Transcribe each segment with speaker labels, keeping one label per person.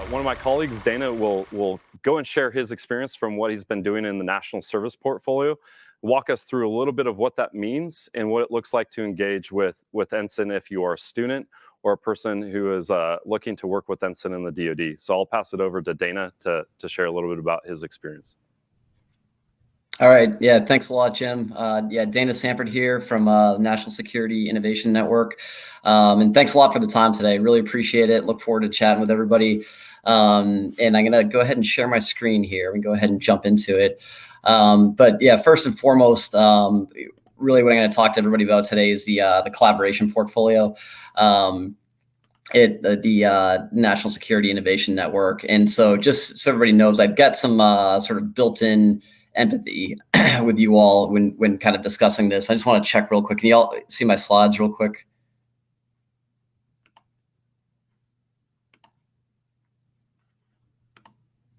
Speaker 1: One of my colleagues, Dana, will go and share his experience from what he's been doing in the national service portfolio, walk us through a little bit of what that means and what it looks like to engage with NSIN if you are a student or a person who is looking to work with NSIN in the DoD. So I'll pass it over to Dana to share a little bit about his experience.
Speaker 2: All right. Yeah, thanks a lot, Jim. Dana Sanford here from National Security Innovation Network. And thanks a lot for the time today. Really appreciate it. Look forward to chatting with everybody. And I'm going to go ahead and share my screen here and go ahead and jump into it. But yeah, first and foremost, really what I'm going to talk to everybody about today is the collaboration portfolio. The National Security Innovation Network. And so just so everybody knows, I've got some sort of built-in empathy with you all when kind of discussing this. I just want to check real quick. Can you all see my slides real quick?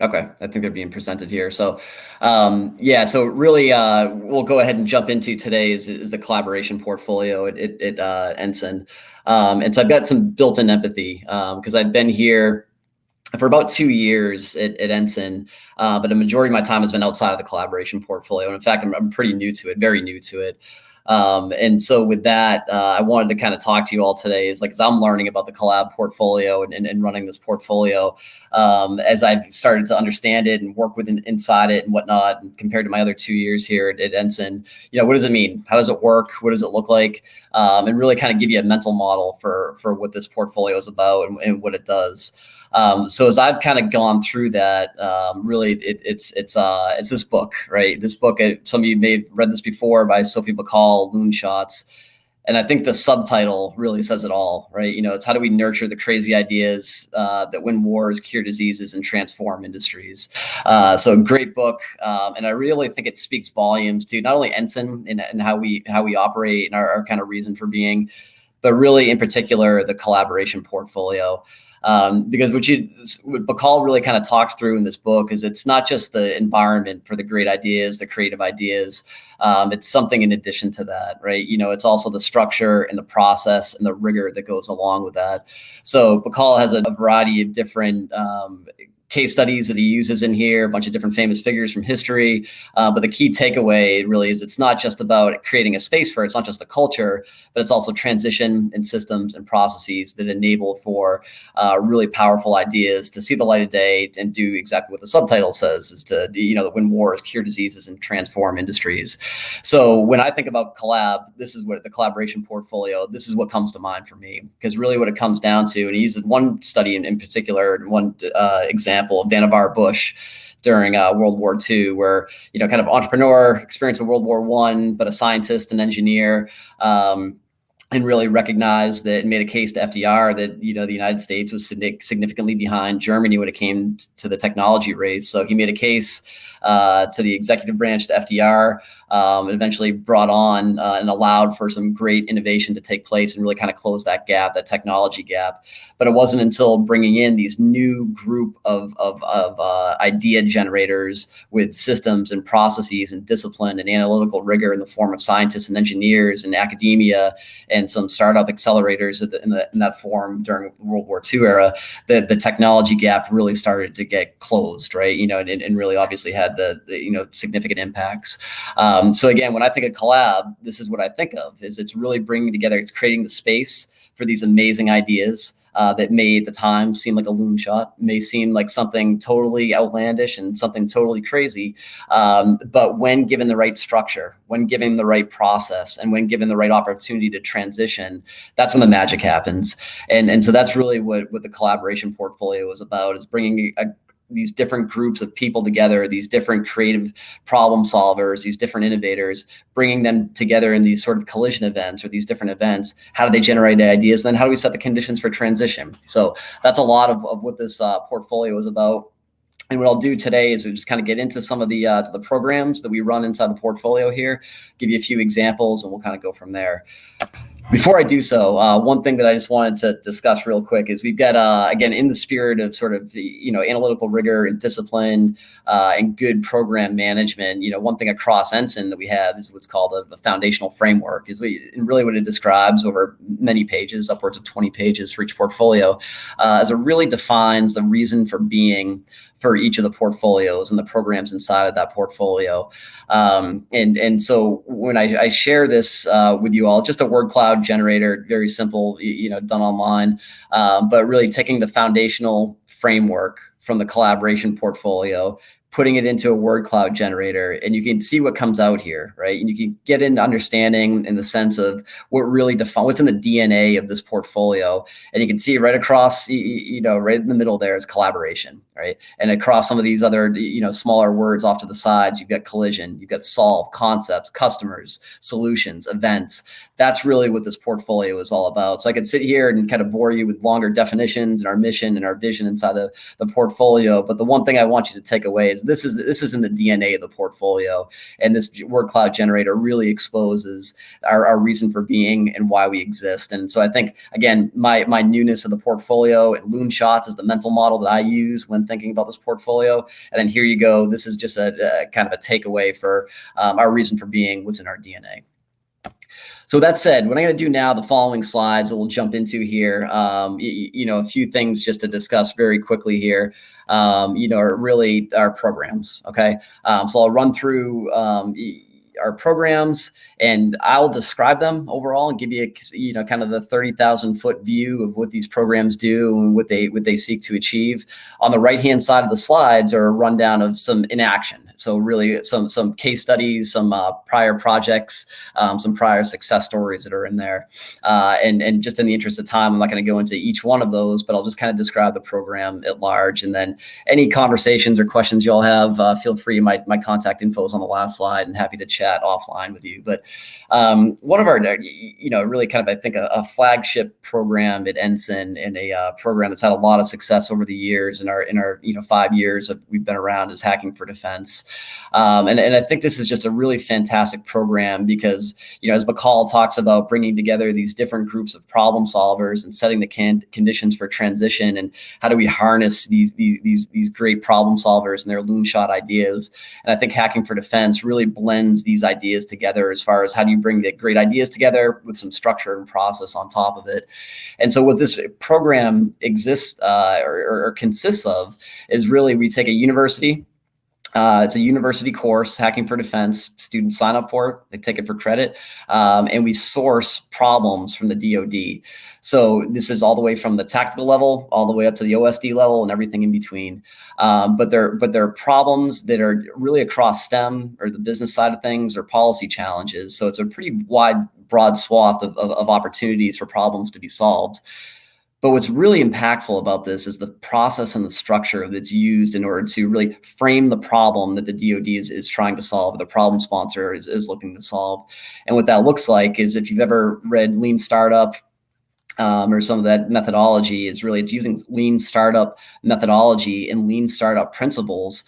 Speaker 2: Okay, I think they're being presented here. So so really we'll go ahead and jump into today is the collaboration portfolio at NSIN. And so I've got some built-in empathy because I've been here for about 2 years at NSIN, but a majority of my time has been outside of the collaboration portfolio. And in fact, I'm pretty new to it, very new to it. And so with that, I wanted to kind of talk to you all today as I'm learning about the Collab portfolio and running this portfolio, as I've started to understand it and work with inside it and whatnot, and compared to my other 2 years here at NSIN, what does it mean? How does it work? What does it look like? And really kind of give you a mental model for what this portfolio is about and what it does. So as I've kind of gone through that, really it's this book, right? This book, some of you may have read this before, by Sophie Bacall, Loonshots. And I think the subtitle really says it all, right? It's how do we nurture the crazy ideas that win wars, cure diseases, and transform industries. So great book. And I really think it speaks volumes to not only NSIN and how we operate and our kind of reason for being, but really in particular, the collaboration portfolio. Because what Bacall really kind of talks through in this book is it's not just the environment for the great ideas, the creative ideas. It's something in addition to that, right? It's also the structure and the process and the rigor that goes along with that. So Bacall has a variety of different case studies that he uses in here, a bunch of different famous figures from history. But the key takeaway really is it's not just about creating a space for it. It's not just the culture, but it's also transition and systems and processes that enable for really powerful ideas to see the light of day and do exactly what the subtitle says, is to, win wars, cure diseases, and transform industries. So when I think about collab, this is what the collaboration portfolio, this is what comes to mind for me, because really what it comes down to, and he uses one study in particular, one example of Vannevar Bush during World War II, where, kind of entrepreneur, experience of World War I, but a scientist and engineer, and really recognized that and made a case to FDR that, the United States was significantly behind Germany when it came to the technology race. So he made a case to the executive branch, to FDR, and eventually brought on and allowed for some great innovation to take place and really kind of close that gap, that technology gap. But it wasn't until bringing in these new group of idea generators with systems and processes and discipline and analytical rigor in the form of scientists and engineers and academia and some startup accelerators in that form during the World War II era, the technology gap really started to get closed, right? And really obviously had the significant impacts. So again, when I think of collab, this is what I think of, is it's really bringing together, it's creating the space for these amazing ideas that may at the time seem like a loon shot, may seem like something totally outlandish and something totally crazy. But when given the right structure, when given the right process, and when given the right opportunity to transition, that's when the magic happens. And so that's really what the collaboration portfolio is about, is bringing these different groups of people together, these different creative problem solvers, these different innovators, bringing them together in these sort of collision events or these different events. How do they generate ideas? And then how do we set the conditions for transition? So that's a lot of what this portfolio is about. And what I'll do today is just kind of get into some of the programs that we run inside the portfolio here, give you a few examples, and we'll kind of go from there. Before I do so, one thing that I just wanted to discuss real quick is we've got, again, in the spirit of sort of the, analytical rigor and discipline and good program management, one thing across NSIN that we have is what's called a foundational framework. And really what it describes over many pages, upwards of 20 pages for each portfolio, as it really defines the reason for being for each of the portfolios and the programs inside of that portfolio. And so when I share this with you all, just a word cloud generator, very simple, done online, but really taking the foundational framework from the collaboration portfolio, putting it into a word cloud generator, and you can see what comes out here, right? And you can get into understanding in the sense of what really defines what's in the DNA of this portfolio. And you can see right across, right in the middle there is collaboration, right? And across some of these other, smaller words off to the sides, you've got collision, you've got solve, concepts, customers, solutions, events. That's really what this portfolio is all about. So I could sit here and kind of bore you with longer definitions and our mission and our vision inside the portfolio. But the one thing I want you to take away is this is in the DNA of the portfolio. And this word cloud generator really exposes our reason for being and why we exist. And so I think, again, my newness of the portfolio and loon shots is the mental model that I use when thinking about this portfolio. And then here you go. This is just a kind of a takeaway for our reason for being, what's in our DNA. So that said, what I'm going to do now, the following slides that we'll jump into here, a few things just to discuss very quickly here, are really our programs. Okay. So I'll run through our programs and I'll describe them overall and give you, kind of the 30,000 foot view of what these programs do and what they seek to achieve. On the right-hand side of the slides are a rundown of some inaction. So really some case studies, some prior projects, some prior success stories that are in there. And just in the interest of time, I'm not going to go into each one of those, but I'll just kind of describe the program at large. And then any conversations or questions you all have, feel free. My contact info is on the last slide and happy to chat offline with you. But one of our, really kind of, I think, a flagship program at NSIN and a program that's had a lot of success over the years in our 5 years that we've been around is Hacking for Defense. And I think this is just a really fantastic program because, as Bacall talks about bringing together these different groups of problem solvers and setting the conditions for transition and how do we harness these great problem solvers and their loon shot ideas. And I think Hacking for Defense really blends these ideas together as far as how do you bring the great ideas together with some structure and process on top of it. And so what this program exists or consists of is really we take a university. It's a university course, Hacking for Defense. Students sign up for it, they take it for credit, and we source problems from the DoD. So this is all the way from the tactical level, all the way up to the OSD level and everything in between. But they're problems that are really across STEM or the business side of things or policy challenges. So it's a pretty broad swath of opportunities for problems to be solved. But what's really impactful about this is the process and the structure that's used in order to really frame the problem that the DoD is trying to solve, or the problem sponsor is looking to solve. And what that looks like is if you've ever read Lean Startup, or some of that methodology is really, it's using lean startup methodology and lean startup principles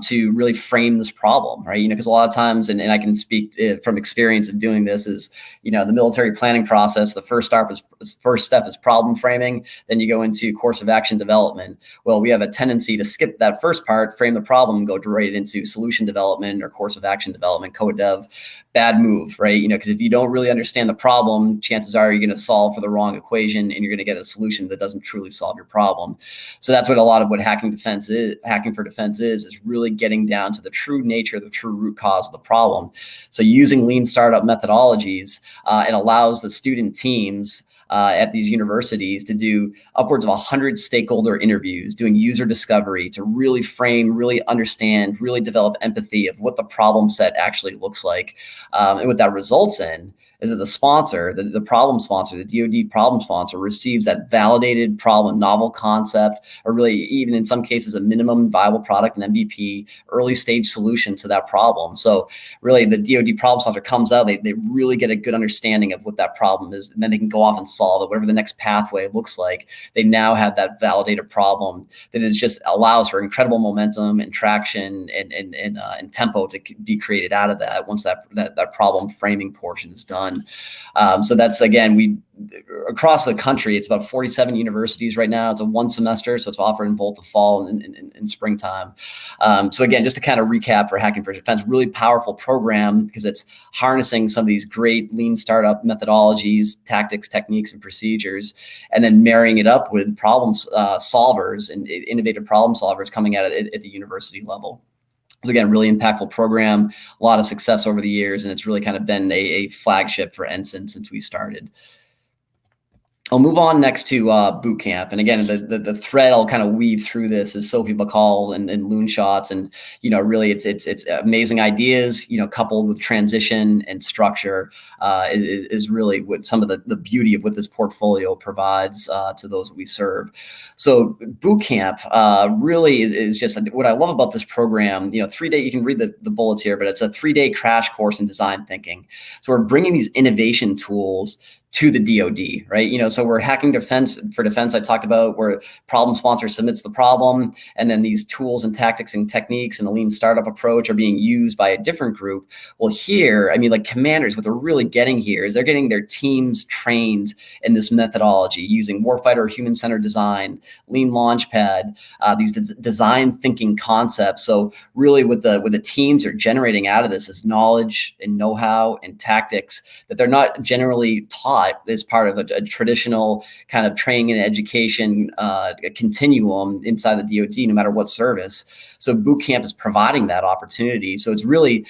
Speaker 2: to really frame this problem, right? Because a lot of times, and I can speak from experience of doing this, is the military planning process. The first step is problem framing. Then you go into course of action development. Well, we have a tendency to skip that first part, frame the problem, and go right into solution development or course of action development, co-dev. Bad move, right? Because if you don't really understand the problem, chances are you're going to solve for the wrong equation and you're going to get a solution that doesn't truly solve your problem. So that's what a lot of what Hacking for Defense is really getting down to the true nature, the true root cause of the problem. So using lean startup methodologies, it allows the student teams at these universities to do upwards of 100 stakeholder interviews, doing user discovery to really frame, really understand, really develop empathy of what the problem set actually looks like. And what that results in is that the sponsor, the problem sponsor, the DoD problem sponsor, receives that validated problem, novel concept, or really even in some cases a minimum viable product, an MVP, early stage solution to that problem. So really the DoD problem sponsor comes out, they really get a good understanding of what that problem is, and then they can go off and solve it, whatever the next pathway looks like. They now have that validated problem that is just allows for incredible momentum and traction and tempo to be created out of that once that problem framing portion is done. can. So that's, again, across the country, it's about 47 universities right now. It's a 1 semester, so it's offered in both the fall and springtime. So again, just to kind of recap for Hacking for Defense, really powerful program because it's harnessing some of these great lean startup methodologies, tactics, techniques, and procedures, and then marrying it up with problem solvers and innovative problem solvers coming out at the university level. So again, really impactful program, a lot of success over the years, and it's really kind of been a flagship for NSIN since we started. I'll move on next to Bootcamp. And again, the thread I'll kind of weave through this is Sophie Bacall and Loonshots. And, really it's amazing ideas, coupled with transition and structure is really what some of the beauty of what this portfolio provides to those that we serve. So Bootcamp really is just what I love about this program. 3-day, you can read the bullets here, but it's a 3-day crash course in design thinking. So we're bringing these innovation tools to the DoD, right? So we're hacking for defense. I talked about where problem sponsor submits the problem, and then these tools and tactics and techniques and the lean startup approach are being used by a different group. Well, here, like commanders, what they're really getting here is they're getting their teams trained in this methodology using warfighter human-centered design, lean launchpad, these design thinking concepts. So really what the teams are generating out of this is knowledge and know-how and tactics that they're not generally taught as part of a traditional kind of training and education continuum inside the DoD, no matter what service. So Bootcamp is providing that opportunity. So it's really,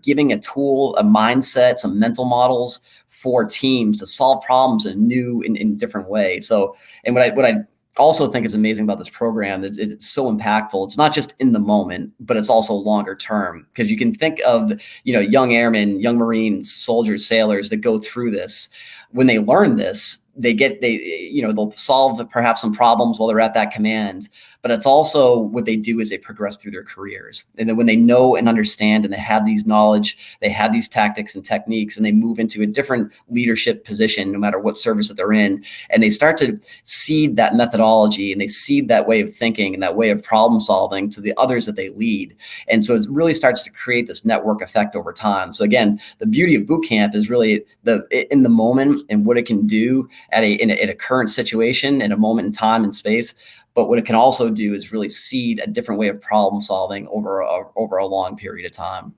Speaker 2: giving a tool, a mindset, some mental models for teams to solve problems in new and different ways. So, and what I also think is amazing about this program is it's so impactful. It's not just in the moment, but it's also longer term, because you can think of, young airmen, young Marines, soldiers, sailors that go through this. When they learn this, they'll solve perhaps some problems while they're at that command, but it's also what they do as they progress through their careers. And then when they know and understand and they have these knowledge, they have these tactics and techniques, and they move into a different leadership position, no matter what service that they're in, and they start to seed that methodology and they seed that way of thinking and that way of problem solving to the others that they lead. And so it really starts to create this network effect over time. So again, the beauty of Bootcamp is really in the moment and what it can do in a current situation, in a moment in time and space. But what it can also do is really seed a different way of problem solving over a long period of time.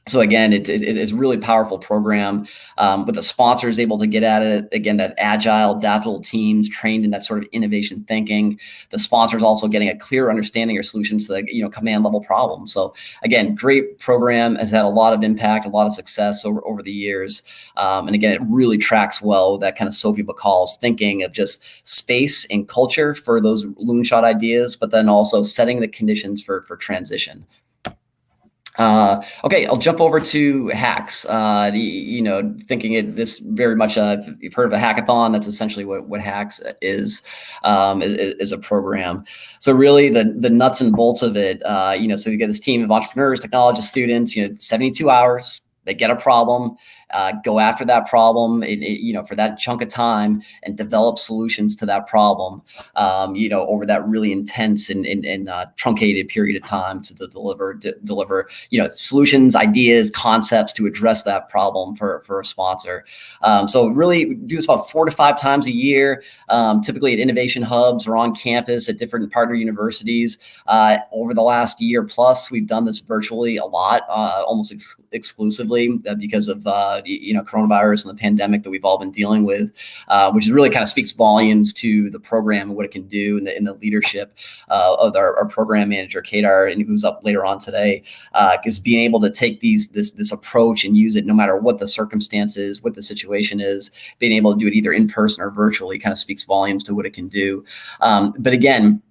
Speaker 2: So again, it's a really powerful program, but the sponsor is able to get at it. Again, that agile, adaptable teams trained in that sort of innovation thinking. The sponsor is also getting a clear understanding or solutions to the command level problems. So again, great program, has had a lot of impact, a lot of success over the years. And again, it really tracks well with that kind of Sophie Bacall's thinking of just space and culture for those loonshot ideas, but then also setting the conditions for transition. Okay, I'll jump over to hacks. Thinking this very much, if you've heard of a hackathon, that's essentially what hacks is a program. So really the nuts and bolts of it, so you get this team of entrepreneurs, technologists, students, 72 hours, they get a problem, go after that problem, for that chunk of time, and develop solutions to that problem, over that really intense and truncated period of time to deliver, solutions, ideas, concepts to address that problem for a sponsor. So really we do this about 4 to 5 times a year, typically at innovation hubs or on campus at different partner universities. Over the last year plus, we've done this virtually a lot, almost exclusively because of coronavirus and the pandemic that we've all been dealing with, which really kind of speaks volumes to the program and what it can do in the leadership of our program manager, Kadar, and who's up later on today, is being able to take this approach and use it no matter what the circumstances, what the situation is. Being able to do it either in person or virtually kind of speaks volumes to what it can do. But again,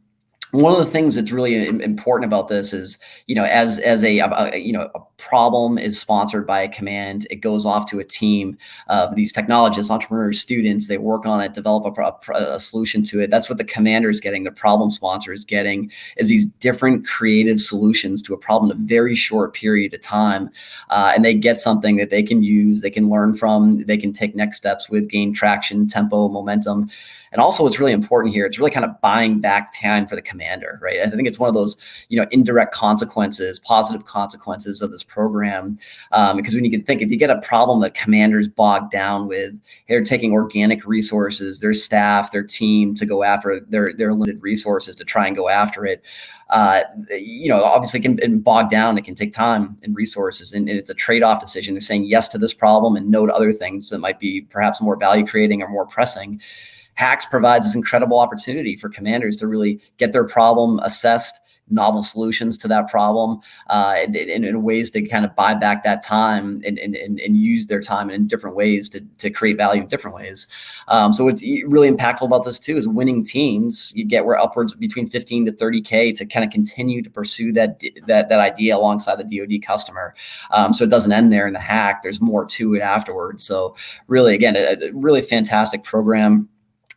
Speaker 2: one of the things that's really important about this is, as a problem is sponsored by a command, it goes off to a team of these technologists, entrepreneurs, students. They work on it, develop a solution to it. That's what the commander is getting. The problem sponsor is getting is these different creative solutions to a problem in a very short period of time. And they get something that they can use, they can learn from, they can take next steps with, gain traction, tempo, momentum. And also what's really important here, it's really kind of buying back time for the commander. commander, right? I think it's one of those, indirect consequences, positive consequences of this program. Because when you can think, if you get a problem that commanders bogged down with, they're taking organic resources, their staff, their team to go after their limited resources to try and go after it. Obviously can bog down. It can take time and resources, and it's a trade-off decision. They're saying yes to this problem and no to other things that might be perhaps more value creating or more pressing. Hacks provides this incredible opportunity for commanders to really get their problem assessed, novel solutions to that problem, in ways to kind of buy back that time and use their time in different ways to create value in different ways. So what's really impactful about this too is winning teams. You get where upwards between 15 to 30K to kind of continue to pursue that idea alongside the DoD customer. So it doesn't end there in the hack. There's more to it afterwards. So really, again, a really fantastic program.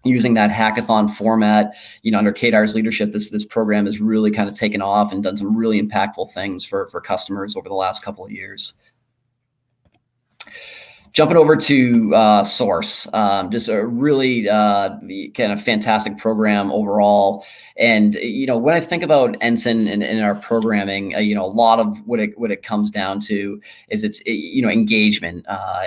Speaker 2: Using that hackathon format, under Kadar's leadership, this program has really kind of taken off and done some really impactful things for customers over the last couple of years. Jumping over to Source, just a really kind of fantastic program overall. And when I think about NSIN and our programming, a lot of what it comes down to is it's engagement,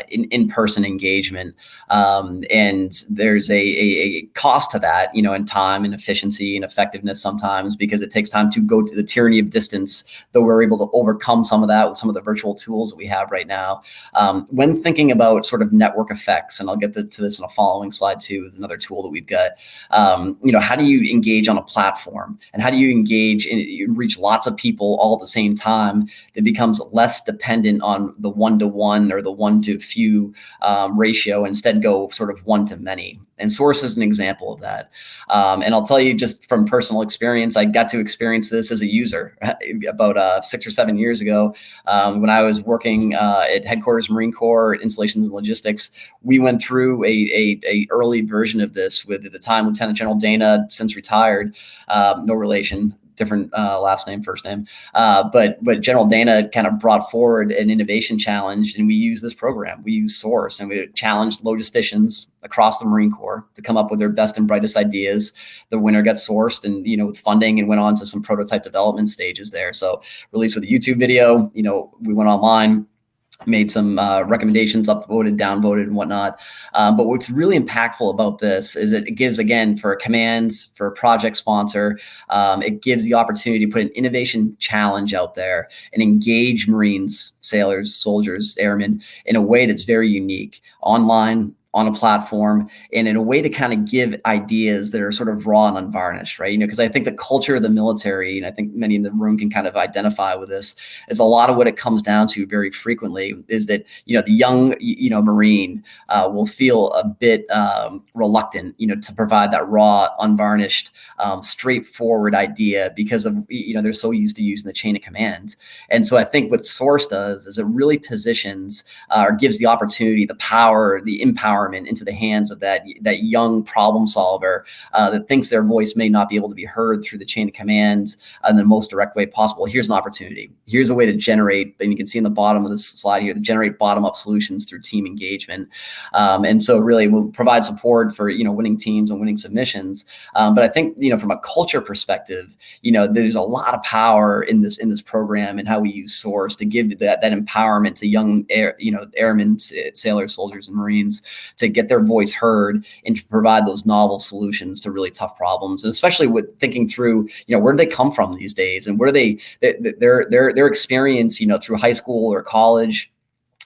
Speaker 2: in-person engagement, and there's a cost to that, in time and efficiency and effectiveness sometimes, because it takes time to go to the tyranny of distance. Though we're able to overcome some of that with some of the virtual tools that we have right now. When thinking about sort of network effects, and I'll get to this in a following slide too, with another tool that we've got. How do you engage on a platform, and how do you engage and you reach lots of people all at the same time that becomes less dependent on the one-to-one or the one-to-few ratio, instead go sort of one-to-many. And Source is an example of that. And I'll tell you just from personal experience, I got to experience this as a user about 6 or 7 years ago when I was working at Headquarters Marine Corps, at Installations and Logistics. We went through a early version of this with, at the time, Lieutenant General Dana, since retired, no relation, different last name, first name. But General Dana kind of brought forward an innovation challenge, and we used this program. We used Source, and we challenged logisticians across the Marine Corps to come up with their best and brightest ideas. The winner got sourced and, with funding, and went on to some prototype development stages there. So released with a YouTube video, we went online, made some recommendations, upvoted, downvoted, and whatnot. But what's really impactful about this is it gives, again, for a command, for a project sponsor, it gives the opportunity to put an innovation challenge out there and engage Marines, sailors, soldiers, airmen in a way that's very unique, online, on a platform, and in a way to kind of give ideas that are sort of raw and unvarnished, right? Because I think the culture of the military, and I think many in the room can kind of identify with this, is a lot of what it comes down to very frequently is that, the young, Marine will feel a bit reluctant, to provide that raw, unvarnished, straightforward idea because of, they're so used to using the chain of command. And so I think what Source does is it really positions or gives the opportunity, the power, the empowerment into the hands of that young problem solver that thinks their voice may not be able to be heard through the chain of command in the most direct way possible. Here's an opportunity. Here's a way to generate, and you can see in the bottom of this slide here, to generate bottom-up solutions through team engagement. And so really we'll provide support for, winning teams and winning submissions. But I think, from a culture perspective, there's a lot of power in this program and how we use Source to give that empowerment to young airmen, sailors, soldiers, and Marines to get their voice heard and to provide those novel solutions to really tough problems. And especially with thinking through, where do they come from these days, and where do their experience, through high school or college,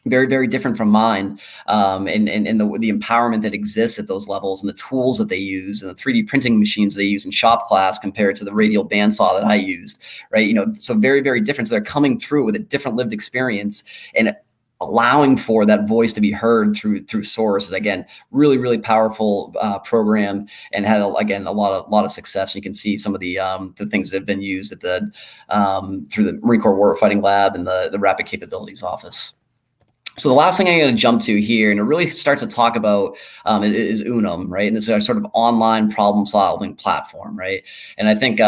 Speaker 2: very, very different from mine, and the empowerment that exists at those levels, and the tools that they use, and the 3D printing machines they use in shop class compared to the radial bandsaw that I used, right? So very, very different. So they're coming through with a different lived experience, and allowing for that voice to be heard through Source is, again, really, really powerful program, and had a lot of success. You can see some of the things that have been used at the through the Marine Corps Warfighting Lab and the Rapid Capabilities Office. So the last thing I'm going to jump to here, and it really starts to talk about is Unum, right? And this is our sort of online problem-solving platform, right? And I think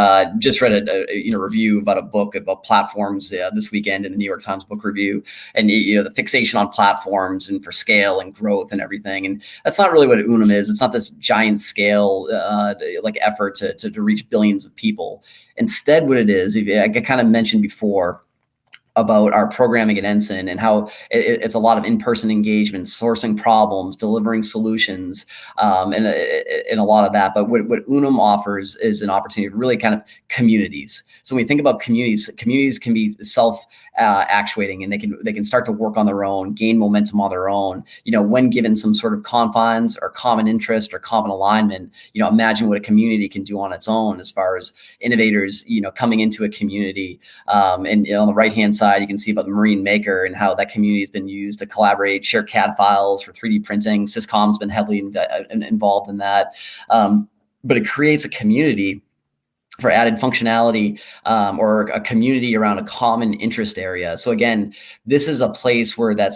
Speaker 2: just read a review about a book about platforms this weekend in the New York Times Book Review, and the fixation on platforms and for scale and growth and everything. And that's not really what Unum is. It's not this giant scale like effort to reach billions of people. Instead, what it is, I kind of mentioned before about our programming at NSIN and how it's a lot of in-person engagement, sourcing problems, delivering solutions, and a lot of that. But what Unum offers is an opportunity to really kind of communities. So when we think about communities can be self-actuating, and they can start to work on their own, gain momentum on their own. When given some sort of confines or common interest or common alignment, imagine what a community can do on its own as far as innovators, coming into a community. And on the right-hand side, you can see about the Marine Maker and how that community has been used to collaborate, share CAD files for 3D printing. Syscom's been heavily involved in that. But it creates a community for added functionality, or a community around a common interest area. So again, this is a place where that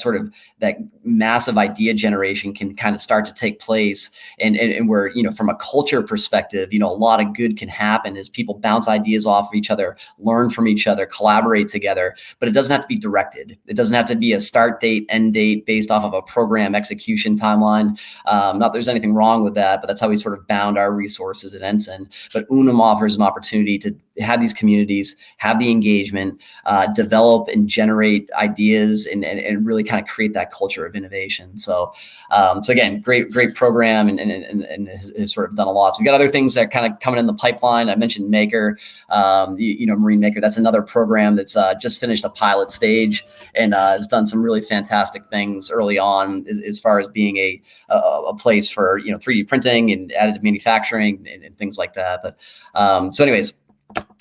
Speaker 2: massive idea generation can kind of start to take place, and where, from a culture perspective, a lot of good can happen as people bounce ideas off of each other, learn from each other, collaborate together. But it doesn't have to be directed. It doesn't have to be a start date, end date based off of a program execution timeline. Not that there's anything wrong with that, but that's how we sort of bound our resources at NSIN. But Unum offers an opportunity to have these communities, have the engagement, develop and generate ideas, and really kind of create that culture of innovation. So again, great program, and has sort of done a lot. So we got other things that kind of coming in the pipeline. I mentioned Maker, Marine Maker. That's another program that's just finished a pilot stage and has done some really fantastic things early on as far as being a place for 3D printing and additive manufacturing and things like that. But so anyways,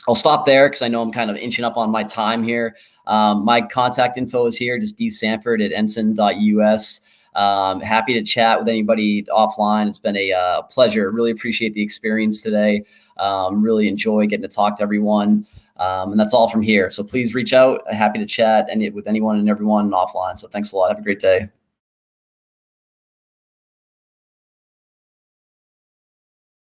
Speaker 2: I'll stop there because I know I'm kind of inching up on my time here. My contact info is here, just dsanford@ensign.us. Happy to chat with anybody offline. It's been a pleasure. Really appreciate the experience today. Really enjoy getting to talk to everyone. And that's all from here. So please reach out. Happy to chat with anyone and everyone offline. So thanks a lot. Have a great day.